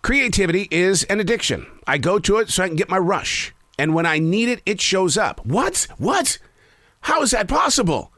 Creativity is an addiction. I go to it so I can get my rush. And when I need it, it shows up. What? How is that possible?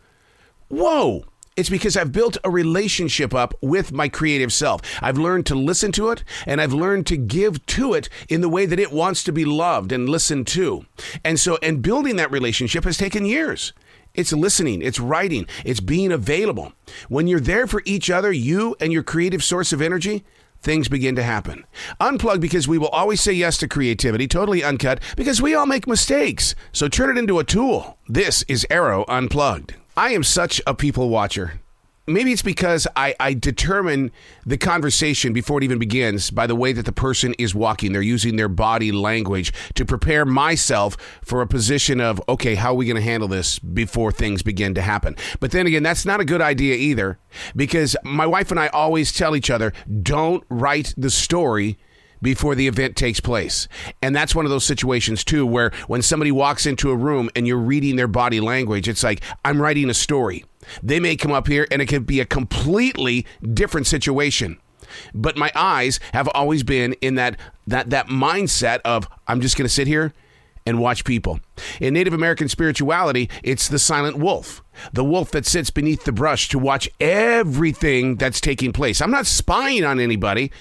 Whoa. It's because I've built a relationship up with my creative self. I've learned to listen to it, and I've learned to give to it in the way that it wants to be loved and listened to. And building that relationship has taken years. It's listening, it's writing, it's being available. When you're there for each other, you and your creative source of energy, things begin to happen. Unplugged, because we will always say yes to creativity, totally uncut, because we all make mistakes. So turn it into a tool. This is Arroe Unplugged. I am such a people watcher. Maybe it's because I determine the conversation before it even begins by the way that the person is walking. They're using their body language to prepare myself for a position of, okay, how are we going to handle this before things begin to happen? But then again, that's not a good idea either, because my wife and I always tell each other, don't write the story before the event takes place. And that's one of those situations too, where when somebody walks into a room and you're reading their body language, it's like, I'm writing a story. They may come up here and it could be a completely different situation. But my eyes have always been in that mindset of, I'm just going to sit here and watch people. In Native American spirituality, it's the silent wolf. The wolf that sits beneath the brush to watch everything that's taking place. I'm not spying on anybody.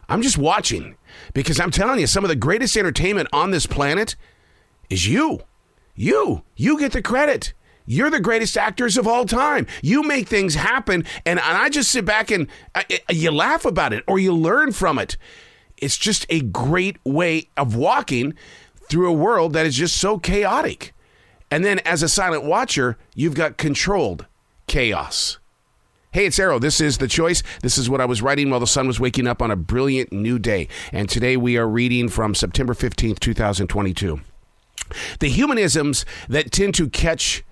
I'm just watching. Because I'm telling you, some of the greatest entertainment on this planet is you. You get the credit. You're the greatest actors of all time. You make things happen, and I just sit back and you laugh about it or you learn from it. It's just a great way of walking through a world that is just so chaotic. And then as a silent watcher, you've got controlled chaos. Hey, it's Arroe. This is The Choice. This is what I was writing while the sun was waking up on a brilliant new day. And today we are reading from September 15th, 2022. The humanisms that tend to catch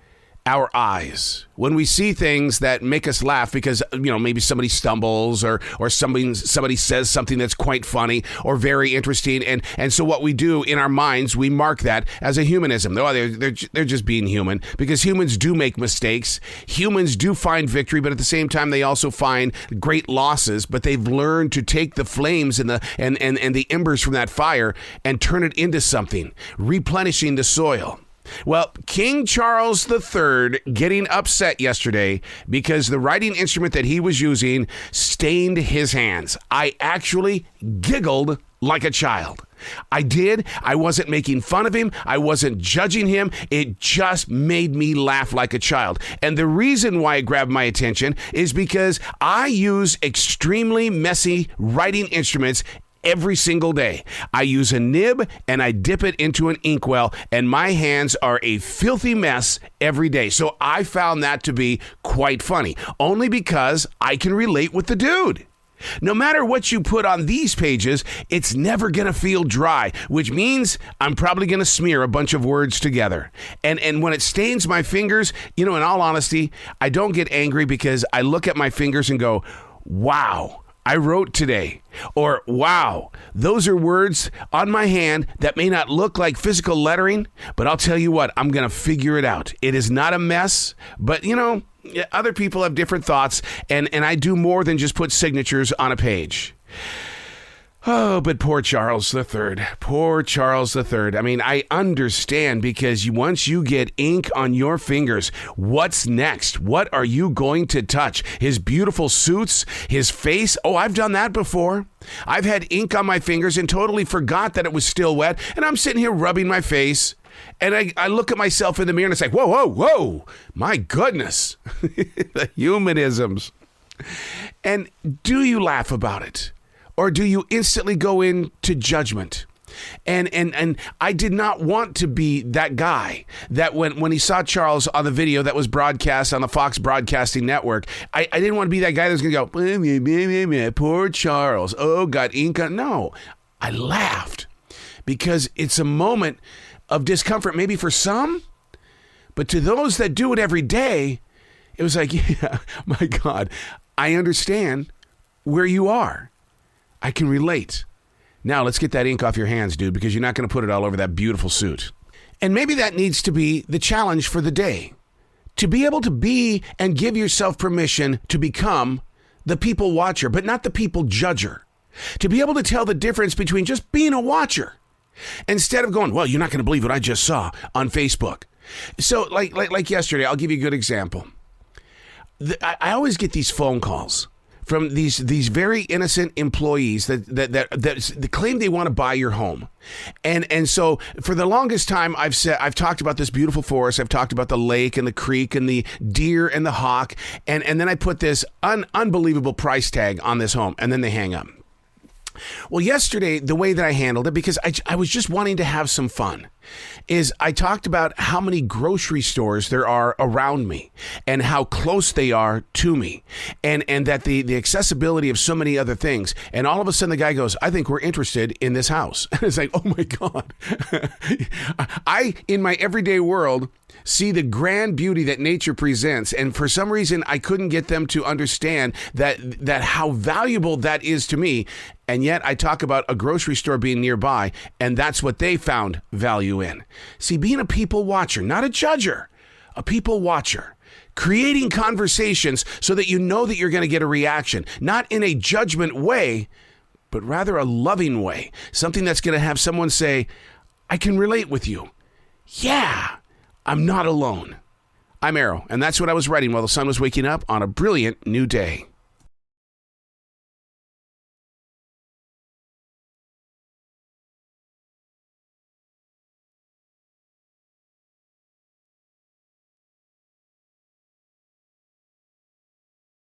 our eyes when we see things that make us laugh because, maybe somebody stumbles or somebody says something that's quite funny or very interesting. And so what we do in our minds, we mark that as a humanism. They're just being human, because humans do make mistakes. Humans do find victory, but at the same time, they also find great losses. But they've learned to take the flames and the embers from that fire and turn it into something, replenishing the soil. Well, King Charles III getting upset yesterday because the writing instrument that he was using stained his hands. I actually giggled like a child. I did. I wasn't making fun of him. I wasn't judging him. It just made me laugh like a child. And the reason why it grabbed my attention is because I use extremely messy writing instruments every single day. I use a nib and I dip it into an inkwell, and my hands are a filthy mess every day. So I found that to be quite funny, only because I can relate with the dude. No matter what you put on these pages, it's never going to feel dry, which means I'm probably going to smear a bunch of words together. And when it stains my fingers, in all honesty, I don't get angry, because I look at my fingers and go, wow, I wrote today. Or, wow, those are words on my hand that may not look like physical lettering, but I'll tell you what, I'm going to figure it out. It is not a mess, but, other people have different thoughts, and I do more than just put signatures on a page. Oh, but poor Charles III. Poor Charles III. I mean, I understand, because once you get ink on your fingers, what's next? What are you going to touch? His beautiful suits? His face? Oh, I've done that before. I've had ink on my fingers and totally forgot that it was still wet, and I'm sitting here rubbing my face, and I look at myself in the mirror and it's like, whoa, my goodness. The humanisms. And do you laugh about it? Or do you instantly go into judgment? And I did not want to be that guy that when he saw Charles on the video that was broadcast on the Fox Broadcasting Network, I didn't want to be that guy that was going to go, poor Charles. Oh, got ink on. No, I laughed, because it's a moment of discomfort, maybe for some, but to those that do it every day, it was like, yeah, my God, I understand where you are. I can relate. Now let's get that ink off your hands, dude, because you're not going to put it all over that beautiful suit. And maybe that needs to be the challenge for the day. To be able to be and give yourself permission to become the people watcher, but not the people judger. To be able to tell the difference between just being a watcher instead of going, well, you're not going to believe what I just saw on Facebook. So like yesterday, I'll give you a good example. I always get these phone calls from these very innocent employees that claim they want to buy your home. And so for the longest time, I've talked about this beautiful forest. I've talked about the lake and the creek and the deer and the hawk. And then I put this unbelievable price tag on this home, and then they hang up. Well, yesterday, the way that I handled it, because I was just wanting to have some fun, is I talked about how many grocery stores there are around me and how close they are to me, and that the accessibility of so many other things. And all of a sudden the guy goes, I think we're interested in this house. And it's like, oh my God. I, in my everyday world, see the grand beauty that nature presents, and for some reason I couldn't get them to understand that how valuable that is to me. And yet I talk about a grocery store being nearby, and that's what they found value in. See, being a people watcher, not a judger, a people watcher, creating conversations so that you know that you're going to get a reaction, not in a judgment way, but rather a loving way, something that's going to have someone say, I can relate with you. Yeah, I'm not alone. I'm Arroe, and that's what I was writing while the sun was waking up on a brilliant new day.